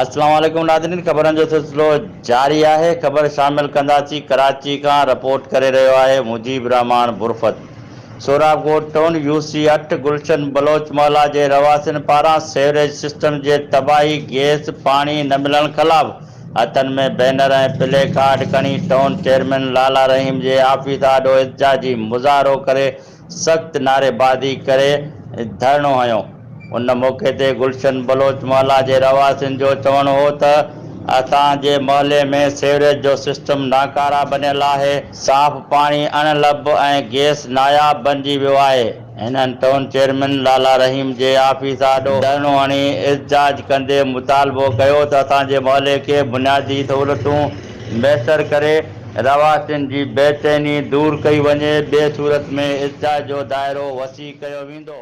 अस्सलाम वालेकुम नाज़रीन, ख़बरनि जो सिलसिलो जारी आहे। ख़बर शामिल कंदासीं। कराची खां रिपोर्ट करे रहियो आहे मुजीब रहमान बुरफत। सहराब ॻोठ यूसी 8 गुलशन बलूच महला जे रवासिन पारां सीवरेज सिस्टम जे तबाही, गैस पाणी न मिलण ख़िलाफ़ हथनि में बैनर ऐं प्ले कार्ड खणी टाउन चेयरमैन लाला रहीम जे आफिस आॾो एहतजाजी मुज़ाहिरो करे सख़्त नारेबाज़ी करे धरणो हयो। उन मौक़े ते गुलशन बलूच महला जे रवासिन जो चवणु हो त असांजे महले में सीवरेज जो सिस्टम नाकारा बनियल आहे, साफ़ पाणी अणलब ऐं गैस नायाब बणिजी वियो आहे। हिननि टाउन चेयरमैन लाला रहीम जे आफिस आॾो धरणो हणी एहतजाज कंदे मुतालबो कयो त असांजे महले खे बुनियादी सहूलियतूं मैसर करे रवासिन जी बेचैनी दूर कई वञे, ॿिए सूरत में एहतजाज जो दाइरो वसी कयो वेंदो।